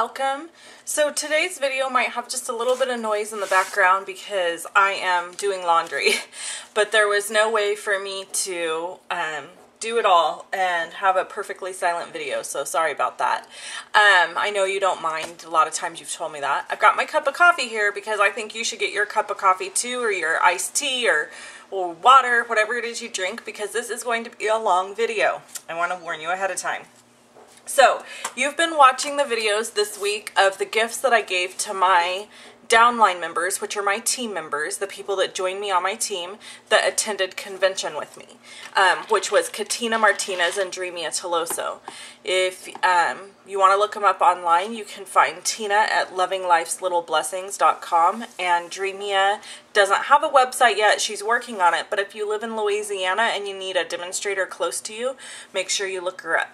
welcome. So today's video might have just a little bit of noise in the background because I am doing laundry, but there was no way for me to do it all and have a perfectly silent video, so sorry about that. I know you don't mind. A lot of times you've told me that. I've got my cup of coffee here because I think you should get your cup of coffee too, or your iced tea, or water, whatever it is you drink, because this is going to be a long video. I want to warn you ahead of time. So, you've been watching the videos this week of the gifts that I gave to my downline members, which are my team members, the people that joined me on my team that attended convention with me, which was Katina Martinez and Dreamia Toloso. If you want to look them up online, you can find Tina at lovinglifeslittle.blessings.com, and Dreamia doesn't have a website yet. She's working on it, but if you live in Louisiana and you need a demonstrator close to you, make sure you look her up.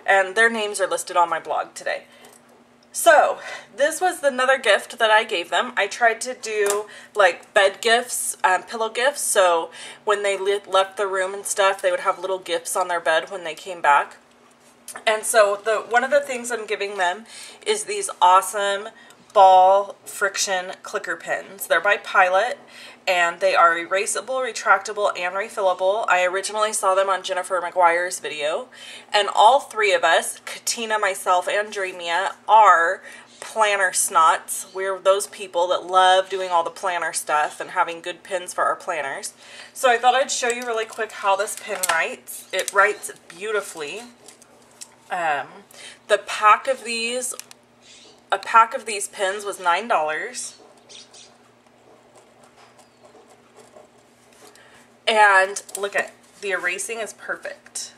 And their names are listed on my blog today. So, this was another gift that I gave them. I tried to do like bed gifts, pillow gifts, so when they left the room and stuff, they would have little gifts on their bed when they came back. And so, one of the things I'm giving them is these awesome ball friction clicker pens. They're by Pilot, and they are erasable, retractable, and refillable. I originally saw them on Jennifer McGuire's video, and all three of us, Katina, myself, and Dreamia, are planner snots. We're those people that love doing all the planner stuff and having good pens for our planners. So I thought I'd show you really quick how this pen writes. It writes beautifully. The pack of these, a pack of these pens was $9. And look at, the erasing is perfect.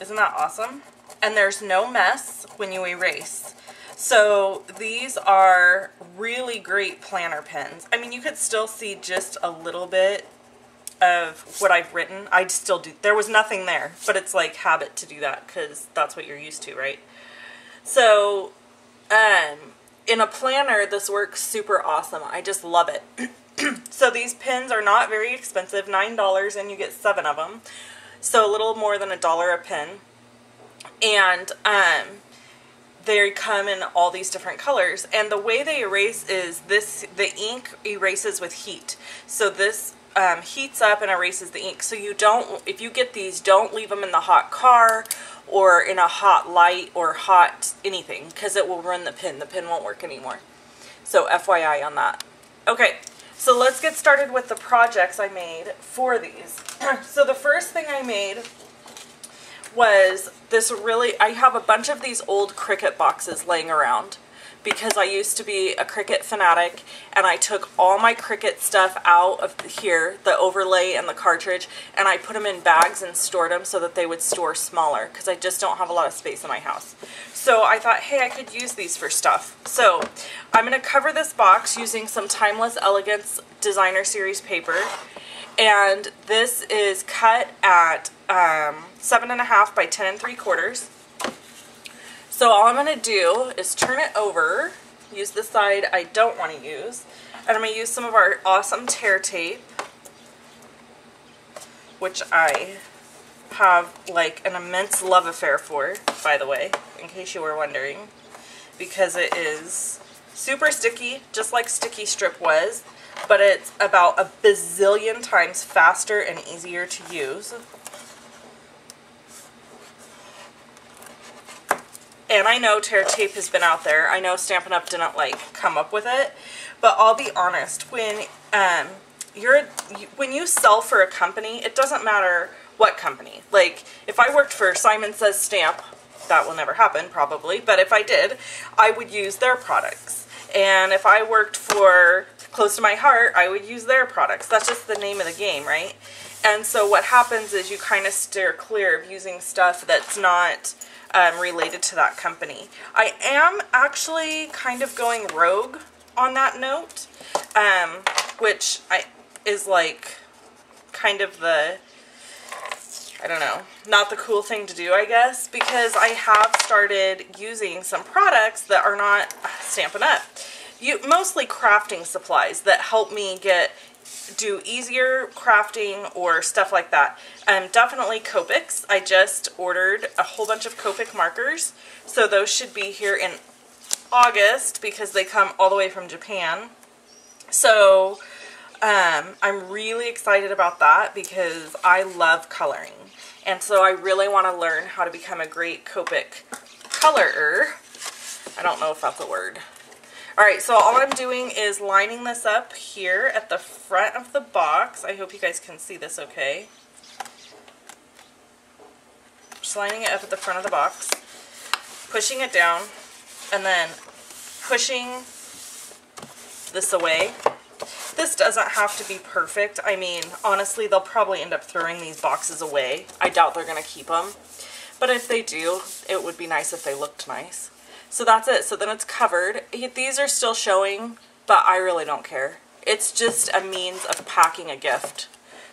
Isn't that awesome? And there's no mess when you erase. So these are really great planner pens. I mean, you could still see just a little bit of what I've written. I'd still do, there was nothing there, but it's like habit to do that because that's what you're used to, right? So, in a planner, this works super awesome. I just love it. So these pens are not very expensive, $9, and you get 7 of them. So a little more than $1 a pen. And they come in all these different colors. And the way they erase is the ink erases with heat. So this heats up and erases the ink. So you don't, if you get these, don't leave them in the hot car or in a hot light or hot anything, because it will ruin the pen. The pen won't work anymore. So FYI on that. Okay. So let's get started with the projects I made for these. So the first thing I made was this I have a bunch of these old Cricut boxes laying around because I used to be a Cricut fanatic, and I took all my Cricut stuff out of here, the overlay and the cartridge, and I put them in bags and stored them so that they would store smaller because I just don't have a lot of space in my house. So I thought, hey, I could use these for stuff. So I'm going to cover this box using some Timeless Elegance Designer Series paper. And this is cut at 7.5 by 10 3/4. So all I'm going to do is turn it over, use the side I don't want to use, and I'm going to use some of our awesome tear tape, which I have like an immense love affair for, by the way, in case you were wondering, because it is super sticky, just like Sticky Strip was, but it's about a bazillion times faster and easier to use. And I know tear tape has been out there. I know Stampin' Up! Didn't like come up with it, but I'll be honest, when you sell for a company, it doesn't matter what company. Like, if I worked for Simon Says Stamp, that will never happen probably, but if I did, I would use their products. And if I worked for Close to My Heart, I would use their products. That's just the name of the game, right? And so what happens is you kind of steer clear of using stuff that's not related to that company. I am actually kind of going rogue on that note, which is like kind of the, I don't know, not the cool thing to do, I guess, because I have started using some products that are not Stampin' Up! Mostly crafting supplies that help me get do easier crafting or stuff like that. Definitely Copics. I just ordered a whole bunch of Copic markers, so those should be here in August because they come all the way from Japan. So I'm really excited about that because I love coloring, and so I really want to learn how to become a great Copic colorer. I don't know if that's a word. Alright, so all I'm doing is lining this up here at the front of the box. I hope you guys can see this okay. Just lining it up at the front of the box, pushing it down, and then pushing this away. This doesn't have to be perfect. I mean, honestly, they'll probably end up throwing these boxes away. I doubt they're going to keep them. But if they do, it would be nice if they looked nice. So that's it. So then it's covered. These are still showing, but I really don't care. It's just a means of packing a gift.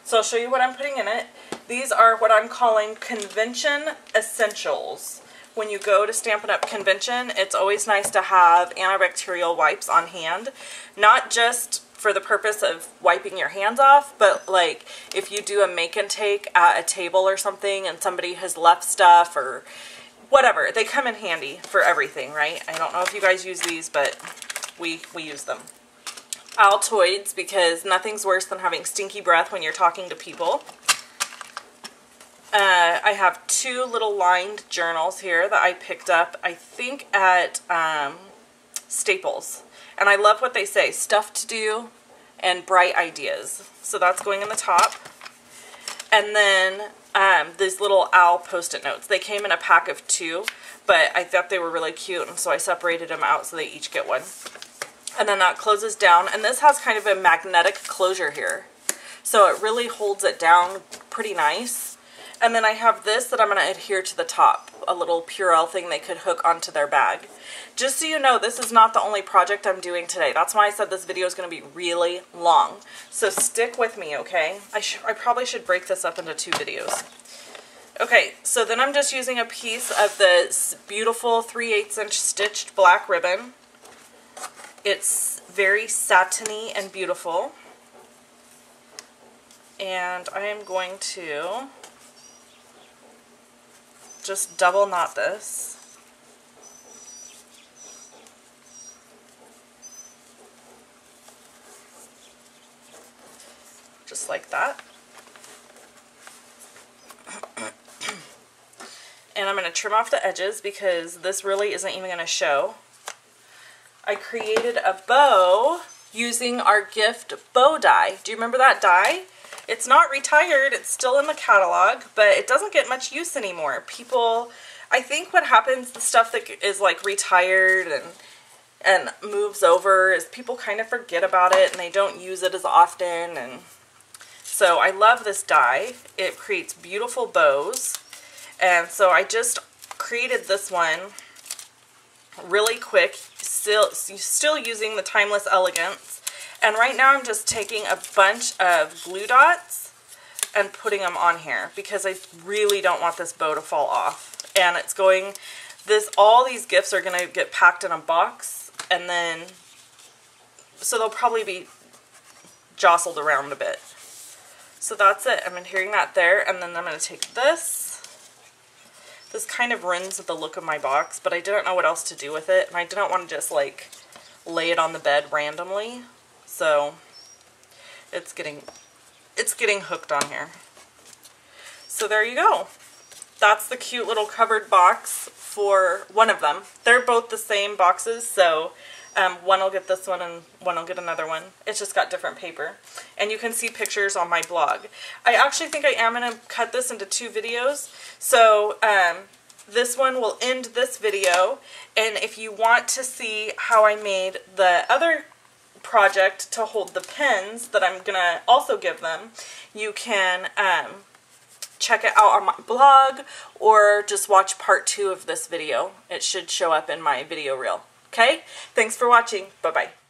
So I'll show you what I'm putting in it. These are what I'm calling convention essentials. When you go to Stampin' Up! Convention, it's always nice to have antibacterial wipes on hand. Not just for the purpose of wiping your hands off, but like if you do a make and take at a table or something and somebody has left stuff or whatever, they come in handy for everything, right? I don't know if you guys use these, but we use them. Altoids, because nothing's worse than having stinky breath when you're talking to people. I have two little lined journals here that I picked up, I think at Staples. And I love what they say, stuff to do and bright ideas. So that's going in the top. And then these little owl post-it notes. They came in a pack of 2, but I thought they were really cute, and so I separated them out so they each get one. And then that closes down, and this has kind of a magnetic closure here. So it really holds it down pretty nice. And then I have this that I'm going to adhere to the top, a little Purell thing they could hook onto their bag. Just so you know, this is not the only project I'm doing today. That's why I said this video is going to be really long. So stick with me, okay? I probably should break this up into 2 videos. Okay, so then I'm just using a piece of this beautiful 3/8 inch stitched black ribbon. It's very satiny and beautiful. And I am going to just double knot this. Just like that. And I'm going to trim off the edges because this really isn't even going to show. I created a bow using our gift bow die. Do you remember that die? It's not retired, it's still in the catalog, but it doesn't get much use anymore. People, I think what happens, the stuff that is like retired and moves over, is people kind of forget about it and they don't use it as often. And so I love this die. It creates beautiful bows. And so I just created this one really quick, still using the Timeless Elegance. And right now I'm just taking a bunch of glue dots and putting them on here because I really don't want this bow to fall off. And it's going, all these gifts are going to get packed in a box, and then, so they'll probably be jostled around a bit. So that's it. I'm adhering that there, and then I'm going to take this. This kind of ruins the look of my box, but I didn't know what else to do with it, and I didn't want to just like lay it on the bed randomly. So it's getting hooked on here. So there you go. That's the cute little covered box for one of them. They're both the same boxes, so one will get this one and one will get another one. It's just got different paper. And you can see pictures on my blog. I actually think I am going to cut this into 2 videos. So this one will end this video. And if you want to see how I made the other project to hold the pens that I'm going to also give them, you can check it out on my blog or just watch part 2 of this video. It should show up in my video reel. Okay? Thanks for watching. Bye-bye.